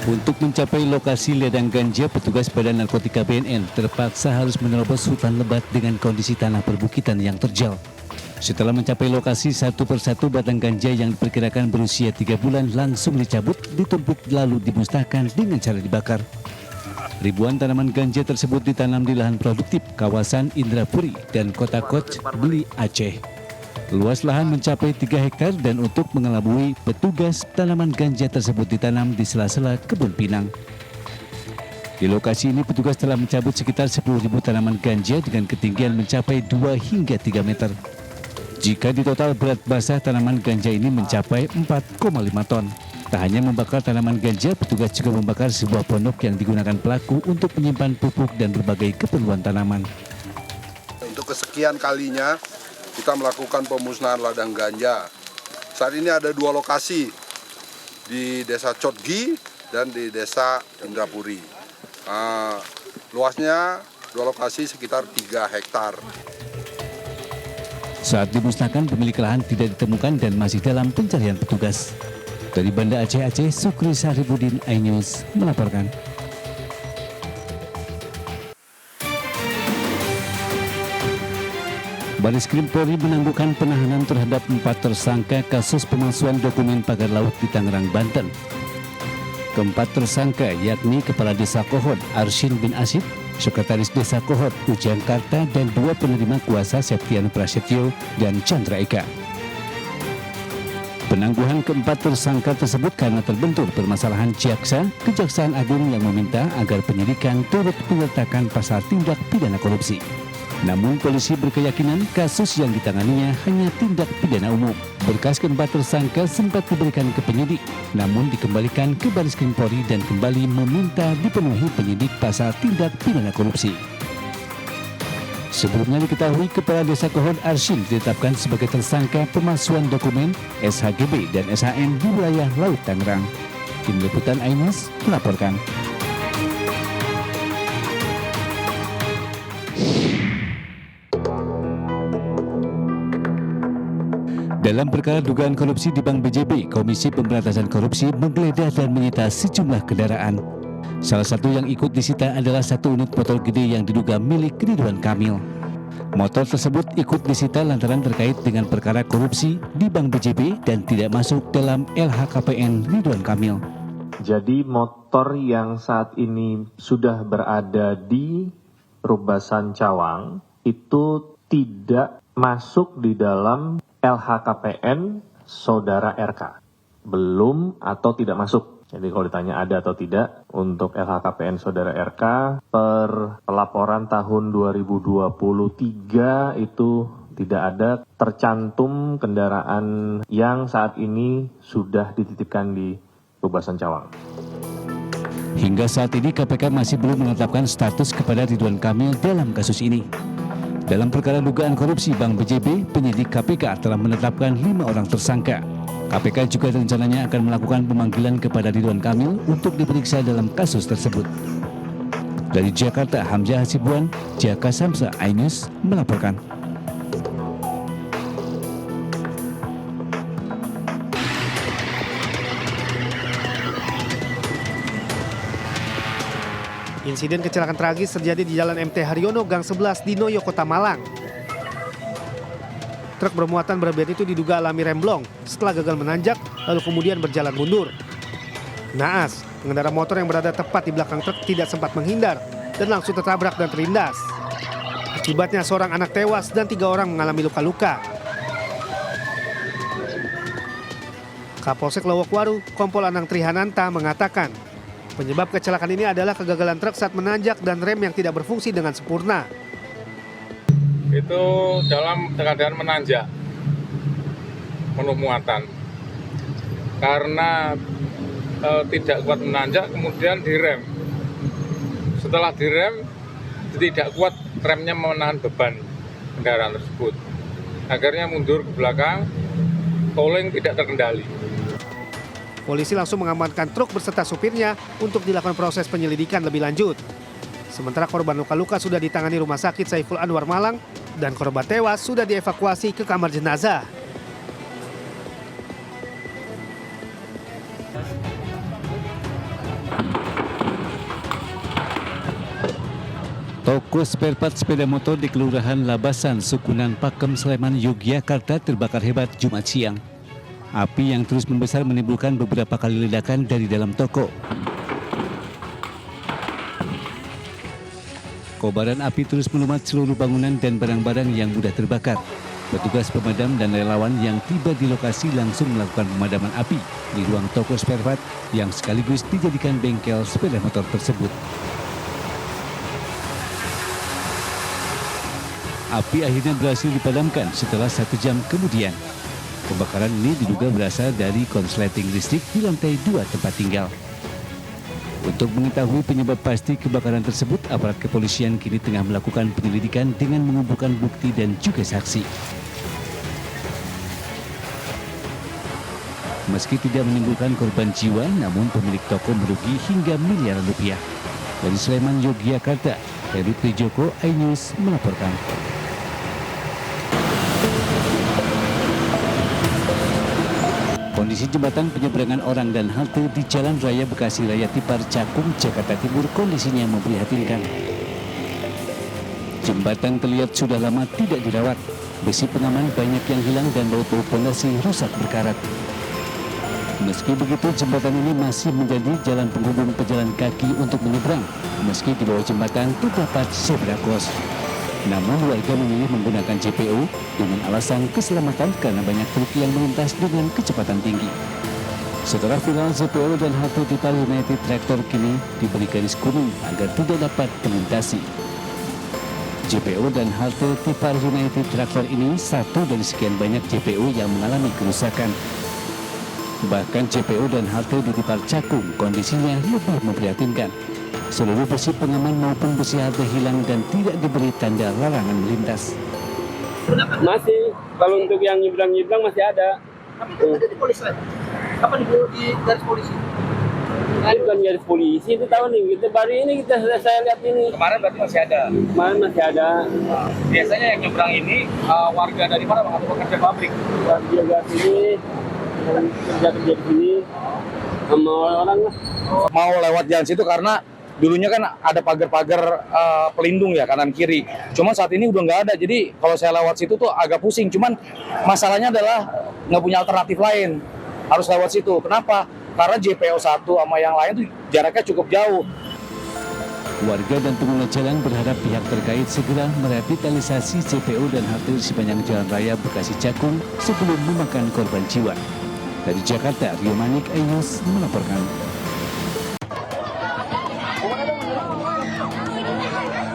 Untuk mencapai lokasi ledang ganja, petugas Badan Narkotika BNN terpaksa harus menerobos hutan lebat dengan kondisi tanah perbukitan yang terjal. Setelah mencapai lokasi, satu persatu batang ganja yang diperkirakan berusia 3 bulan langsung dicabut, ditumpuk lalu dimusnahkan dengan cara dibakar. Ribuan tanaman ganja tersebut ditanam di lahan produktif kawasan Indrapuri dan Kota Koch, Beli, Aceh. Luas lahan mencapai 3 hektar dan untuk mengelabui petugas, tanaman ganja tersebut ditanam di sela-sela kebun pinang. Di lokasi ini petugas telah mencabut sekitar 10.000 tanaman ganja dengan ketinggian mencapai 2 hingga 3 meter. Jika di total berat basah tanaman ganja ini mencapai 4,5 ton. Tak hanya membakar tanaman ganja, petugas juga membakar sebuah pondok yang digunakan pelaku untuk menyimpan pupuk dan berbagai keperluan tanaman. Untuk kesekian kalinya kita melakukan pemusnahan ladang ganja. Saat ini ada 2 lokasi, di Desa Cotgi dan di Desa Indrapuri. Luasnya 2 lokasi sekitar 3 hektar. Saat dimusnahkan, pemilik lahan tidak ditemukan dan masih dalam pencarian petugas. Dari Banda Aceh, Sukri Saribudin, iNews melaporkan. Bareskrim Polri menangguhkan penahanan terhadap 4 tersangka kasus pemalsuan dokumen pagar laut di Tangerang, Banten. Keempat tersangka yakni Kepala Desa Kohod Arshin bin Asyid, Sekretaris Desa Kohod Ujang Karta, dan 2 penerima kuasa Septian Prasetyo dan Chandra Eka. Penangguhan keempat tersangka tersebut karena terbentur permasalahan jaksa, Kejaksaan Agung yang meminta agar penyidikan turut menyertakan pasal tindak pidana korupsi. Namun polisi berkeyakinan kasus yang ditanganinya hanya tindak pidana umum. Berkas keempat tersangka sempat diberikan ke penyidik, namun dikembalikan ke Bareskrim Polri dan kembali meminta dipenuhi penyidik pasal tindak pidana korupsi. Sebelumnya diketahui Kepala Desa Kohod Arshin ditetapkan sebagai tersangka pemalsuan dokumen SHGB dan SHM di wilayah Laut Tangerang. Tim Liputan iNews melaporkan. Dalam perkara dugaan korupsi di Bank BJB, Komisi Pemberantasan Korupsi menggeledah dan menyita sejumlah kendaraan. Salah satu yang ikut disita adalah 1 unit motor gede yang diduga milik Ridwan Kamil. Motor tersebut ikut disita lantaran terkait dengan perkara korupsi di Bank BJB dan tidak masuk dalam LHKPN Ridwan Kamil. Jadi motor yang saat ini sudah berada di Rubasan Cawang itu tidak masuk di dalam LHKPN Saudara RK. Belum atau tidak masuk. Jadi kalau ditanya ada atau tidak, untuk LHKPN Saudara RK per pelaporan tahun 2023 itu tidak ada tercantum kendaraan yang saat ini sudah dititipkan di Rubasan Cawang. Hingga saat ini KPK masih belum menetapkan status kepada Ridwan Kamil dalam kasus ini. Dalam perkara dugaan korupsi Bank BJB, penyidik KPK telah menetapkan 5 orang tersangka. KPK juga rencananya akan melakukan pemanggilan kepada Ridwan Kamil untuk diperiksa dalam kasus tersebut. Dari Jakarta, Hamzah Hasibuan, Jaka Samsa, iNews melaporkan. Insiden kecelakaan tragis terjadi di Jalan MT Haryono, Gang 11 di Noyo, Kota Malang. Truk bermuatan berat itu diduga alami remblong setelah gagal menanjak, lalu kemudian berjalan mundur. Naas, pengendara motor yang berada tepat di belakang truk tidak sempat menghindar dan langsung tertabrak dan terlindas. Akibatnya seorang anak tewas dan 3 orang mengalami luka-luka. Kapolsek Lowokwaru, Kompol Anang Trihananta mengatakan, penyebab kecelakaan ini adalah kegagalan truk saat menanjak dan rem yang tidak berfungsi dengan sempurna. Itu dalam keadaan menanjak penuh muatan. Karena tidak kuat menanjak, kemudian direm. Setelah direm, tidak kuat remnya menahan beban kendaraan tersebut. Akhirnya mundur ke belakang, toleng tidak terkendali. Polisi langsung mengamankan truk beserta supirnya untuk dilakukan proses penyelidikan lebih lanjut. Sementara korban luka-luka sudah ditangani Rumah Sakit Saiful Anwar Malang dan korban tewas sudah dievakuasi ke kamar jenazah. Toko spare part sepeda motor di Kelurahan Labasan, Sukunan Pakem, Sleman, Yogyakarta terbakar hebat Jumat siang. Api yang terus membesar menimbulkan beberapa kali ledakan dari dalam toko. Kobaran api terus melumat seluruh bangunan dan barang-barang yang mudah terbakar. Petugas pemadam dan relawan yang tiba di lokasi langsung melakukan pemadaman api di ruang toko spare part yang sekaligus dijadikan bengkel sepeda motor tersebut. Api akhirnya berhasil dipadamkan setelah 1 jam kemudian. Kebakaran ini diduga berasal dari konsleting listrik di lantai 2 tempat tinggal. Untuk mengetahui penyebab pasti kebakaran tersebut, aparat kepolisian kini tengah melakukan penyelidikan dengan mengumpulkan bukti dan juga saksi. Meski tidak menimbulkan korban jiwa, namun pemilik toko merugi hingga miliaran rupiah. Dari Sleman, Yogyakarta, Heri Trijoko, iNews melaporkan. Kondisi jembatan penyeberangan orang dan halte di Jalan Raya Bekasi Raya Tipar Cakung, Jakarta Timur kondisinya memprihatinkan. Jembatan terlihat sudah lama tidak dirawat. Besi pengaman banyak yang hilang dan baut-baut pondasi rusak berkarat. Meski begitu, jembatan ini masih menjadi jalan penghubung pejalan kaki untuk menyeberang. Meski di bawah jembatan terdapat zebra cross. Namun warga memilih menggunakan JPO dengan alasan keselamatan karena banyak truk yang melintas dengan kecepatan tinggi. Setelah viral, JPO dan halte Tipar United Tractor kini diberi garis kuning agar tidak dapat melintasi. JPO dan halte Tipar United Tractor ini satu dari sekian banyak JPO yang mengalami kerusakan. Bahkan JPO dan halte di Tipar Cakung kondisinya lebih memprihatinkan. Seluruh besi pengaman maupun besi halte hilang dan tidak diberi tanda larangan melintas. Masih, kalau untuk yang nyebrang-nyebrang masih ada. Tapi itu ada di polisi lagi. Kapan di garis polisi? Ini bukan garis polisi, itu tahun ini. Baru ini saya lihat ini. Kemarin berarti masih ada. Kemarin masih ada. Biasanya yang nyebrang ini warga dari mana bang? Atau pekerja pabrik? Warga dari sini, kerja di sini, sama orang. Mau lewat jalan situ karena dulunya kan ada pagar-pagar pelindung ya kanan kiri. Cuman saat ini udah nggak ada. Jadi kalau saya lewat situ tuh agak pusing. Cuman masalahnya adalah nggak punya alternatif lain. Harus lewat situ. Kenapa? Karena JPO 1 sama yang lain tuh jaraknya cukup jauh. Warga dan pengguna jalan berharap pihak terkait segera merevitalisasi JPO dan halte sepanjang Jalan Raya Bekasi Cakung sebelum memakan korban jiwa. Dari Jakarta, Rio Manik, iNews melaporkan.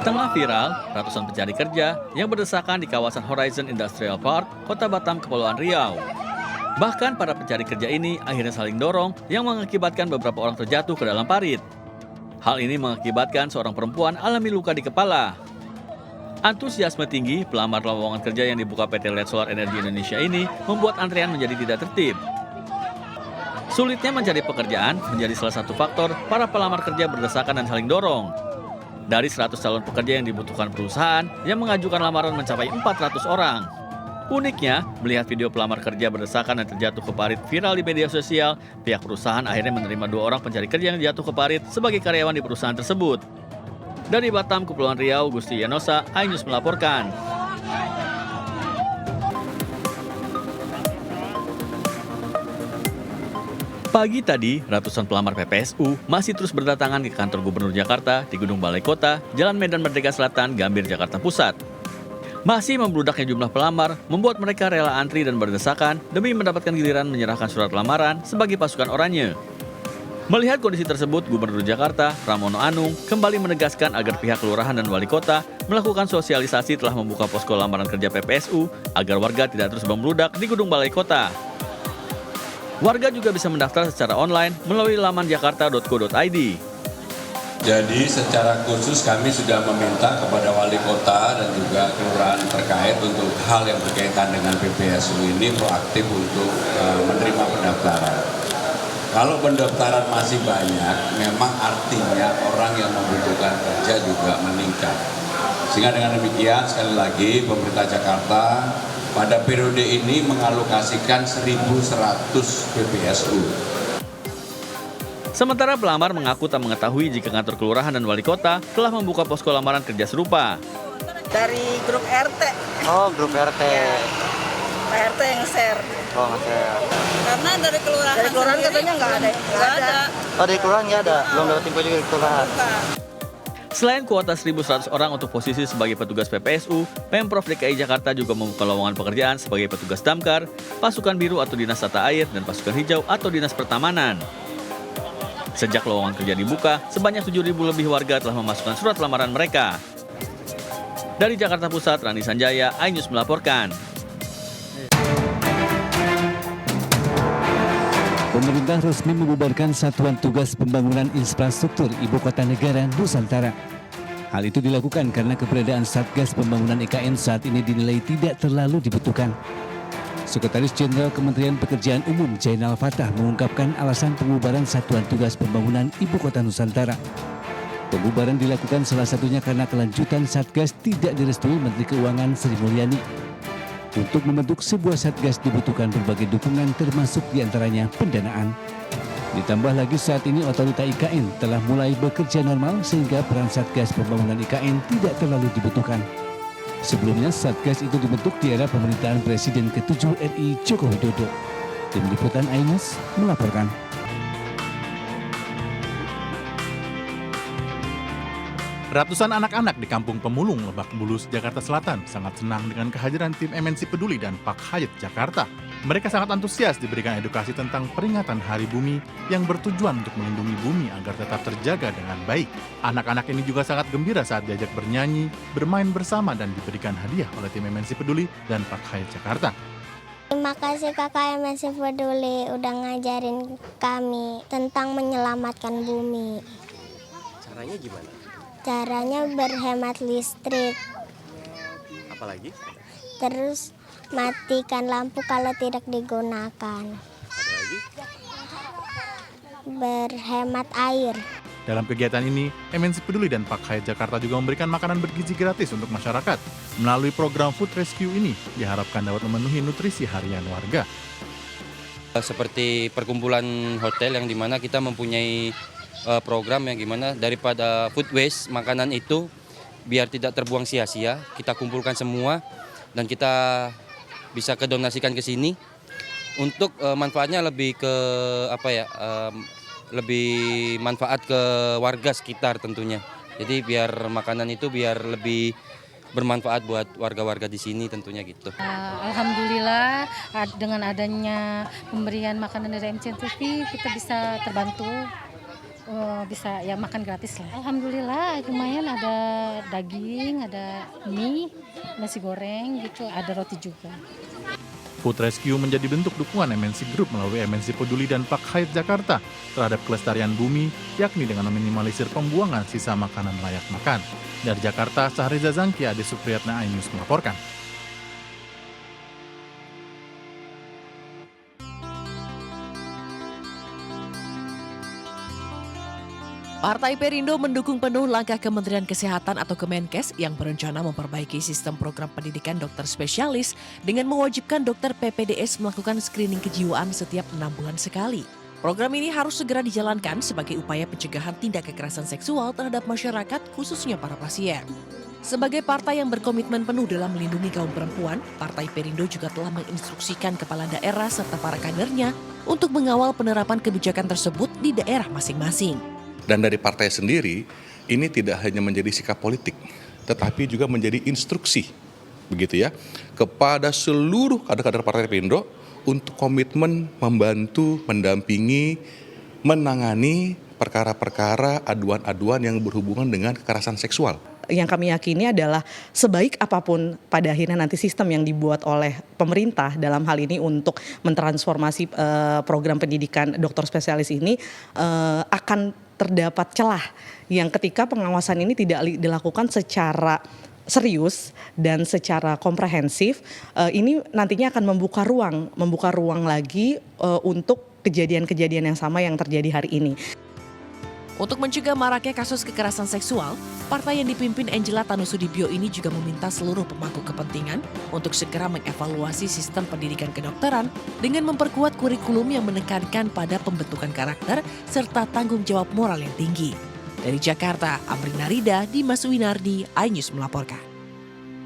Tengah viral, ratusan pencari kerja yang berdesakan di kawasan Horizon Industrial Park, Kota Batam, Kepulauan Riau. Bahkan para pencari kerja ini akhirnya saling dorong yang mengakibatkan beberapa orang terjatuh ke dalam parit. Hal ini mengakibatkan seorang perempuan alami luka di kepala. Antusiasme tinggi pelamar lowongan kerja yang dibuka PT Let Solar Energy Indonesia ini membuat antrean menjadi tidak tertib. Sulitnya mencari pekerjaan menjadi salah satu faktor para pelamar kerja berdesakan dan saling dorong. Dari 100 calon pekerja yang dibutuhkan perusahaan yang mengajukan lamaran mencapai 400 orang. Uniknya, melihat video pelamar kerja berdesakan dan terjatuh ke parit viral di media sosial, pihak perusahaan akhirnya menerima 2 orang pencari kerja yang jatuh ke parit sebagai karyawan di perusahaan tersebut. Dari Batam, Kepulauan Riau, Gusti Yanosa, iNews melaporkan. Pagi tadi, ratusan pelamar PPSU masih terus berdatangan ke kantor Gubernur Jakarta di Gedung Balai Kota, Jalan Medan Merdeka Selatan, Gambir, Jakarta Pusat. Masih membludaknya jumlah pelamar membuat mereka rela antri dan berdesakan demi mendapatkan giliran menyerahkan surat lamaran sebagai pasukan oranye. Melihat kondisi tersebut, Gubernur Jakarta, Pramono Anung, kembali menegaskan agar pihak kelurahan dan wali kota melakukan sosialisasi telah membuka posko lamaran kerja PPSU agar warga tidak terus membludak di Gedung Balai Kota. Warga juga bisa mendaftar secara online melalui laman jakarta.go.id. Jadi secara khusus kami sudah meminta kepada wali kota dan juga kelurahan terkait untuk hal yang berkaitan dengan PPSU ini proaktif untuk menerima pendaftaran. Kalau pendaftaran masih banyak, memang artinya orang yang membutuhkan kerja juga meningkat. Sehingga dengan demikian, sekali lagi pemerintah Jakarta pada periode ini mengalokasikan 1.100 PPSU. Sementara pelamar mengaku tak mengetahui jika kantor kelurahan dan wali kota telah membuka posko lamaran kerja serupa. Dari grup RT. Oh, grup RT. Ya. Pak RT yang share. Oh, nge-share. Karena dari kelurahan katanya nggak ada. Oh, dari kelurahan nggak ada? Belum dapat info juga dari kelurahan. Selain kuota 1.100 orang untuk posisi sebagai petugas PPSU, Pemprov DKI Jakarta juga membuka lowongan pekerjaan sebagai petugas damkar, pasukan biru atau dinas tata air, dan pasukan hijau atau dinas pertamanan. Sejak lowongan kerja dibuka, sebanyak 7.000 lebih warga telah memasukkan surat lamaran mereka. Dari Jakarta Pusat, Rani Sanjaya, iNews melaporkan. Pemerintah resmi membubarkan Satuan Tugas Pembangunan Infrastruktur Ibu Kota Negara Nusantara. Hal itu dilakukan karena keberadaan Satgas Pembangunan IKN saat ini dinilai tidak terlalu dibutuhkan. Sekretaris Jenderal Kementerian Pekerjaan Umum Jainal Fatah mengungkapkan alasan pembubaran Satuan Tugas Pembangunan Ibu Kota Nusantara. Pembubaran dilakukan salah satunya karena kelanjutan Satgas tidak direstui Menteri Keuangan Sri Mulyani. Untuk membentuk sebuah Satgas dibutuhkan berbagai dukungan termasuk diantaranya pendanaan. Ditambah lagi saat ini otorita IKN telah mulai bekerja normal sehingga peran Satgas Pembangunan IKN tidak terlalu dibutuhkan. Sebelumnya Satgas itu dibentuk di era pemerintahan Presiden ke-7 RI Joko Widodo. Tim Liputan iNews melaporkan. Ratusan anak-anak di Kampung Pemulung, Lebak Bulus, Jakarta Selatan sangat senang dengan kehadiran tim MNC Peduli dan Pak Hayat Jakarta. Mereka sangat antusias diberikan edukasi tentang peringatan Hari Bumi yang bertujuan untuk melindungi bumi agar tetap terjaga dengan baik. Anak-anak ini juga sangat gembira saat diajak bernyanyi, bermain bersama dan diberikan hadiah oleh tim MNC Peduli dan Pak Hayat Jakarta. Terima kasih Kakak MNC Peduli udah ngajarin kami tentang menyelamatkan bumi. Caranya gimana? Caranya berhemat listrik. Apalagi? Terus matikan lampu kalau tidak digunakan. Ada lagi? Berhemat air. Dalam kegiatan ini, MNC Peduli dan Pak Hayat Jakarta juga memberikan makanan bergizi gratis untuk masyarakat. Melalui program Food Rescue ini, diharapkan dapat memenuhi nutrisi harian warga. Seperti perkumpulan hotel yang dimana kita mempunyai program yang gimana daripada food waste, makanan itu biar tidak terbuang sia-sia, kita kumpulkan semua dan kita bisa kedonasikan ke sini untuk manfaatnya lebih ke lebih manfaat ke warga sekitar tentunya. Jadi biar makanan itu biar lebih bermanfaat buat warga-warga di sini tentunya gitu. Alhamdulillah dengan adanya pemberian makanan dari MCTV kita bisa terbantu. Bisa ya makan gratis lah. Alhamdulillah lumayan, ada daging, ada mie, nasi goreng gitu, ada roti juga. Food Rescue menjadi bentuk dukungan MNC Group melalui MNC Peduli dan Pak Hayat Jakarta terhadap kelestarian bumi, yakni dengan meminimalisir pembuangan sisa makanan layak makan. Dari Jakarta, Sahriza Zangki, Ade Supriyatna, iNews melaporkan. Partai Perindo mendukung penuh langkah Kementerian Kesehatan atau Kemenkes yang berencana memperbaiki sistem program pendidikan dokter spesialis dengan mewajibkan dokter PPDS melakukan screening kejiwaan setiap 6 bulan sekali. Program ini harus segera dijalankan sebagai upaya pencegahan tindak kekerasan seksual terhadap masyarakat, khususnya para pasien. Sebagai partai yang berkomitmen penuh dalam melindungi kaum perempuan, Partai Perindo juga telah menginstruksikan kepala daerah serta para kadernya untuk mengawal penerapan kebijakan tersebut di daerah masing-masing. Dan dari partai sendiri, ini tidak hanya menjadi sikap politik, tetapi juga menjadi instruksi, begitu ya, kepada seluruh kader-kader Partai Perindo untuk komitmen membantu, mendampingi, menangani perkara-perkara aduan-aduan yang berhubungan dengan kekerasan seksual. Yang kami yakini adalah sebaik apapun pada akhirnya nanti sistem yang dibuat oleh pemerintah dalam hal ini untuk mentransformasi program pendidikan dokter spesialis ini akan terdapat celah yang ketika pengawasan ini tidak dilakukan secara serius dan secara komprehensif, ini nantinya akan membuka ruang lagi untuk kejadian-kejadian yang sama yang terjadi hari ini. Untuk mencegah maraknya kasus kekerasan seksual, partai yang dipimpin Angela Tanusudibio ini juga meminta seluruh pemangku kepentingan untuk segera mengevaluasi sistem pendidikan kedokteran dengan memperkuat kurikulum yang menekankan pada pembentukan karakter serta tanggung jawab moral yang tinggi. Dari Jakarta, Amrina Rida, Dimas Winardi, iNews melaporkan.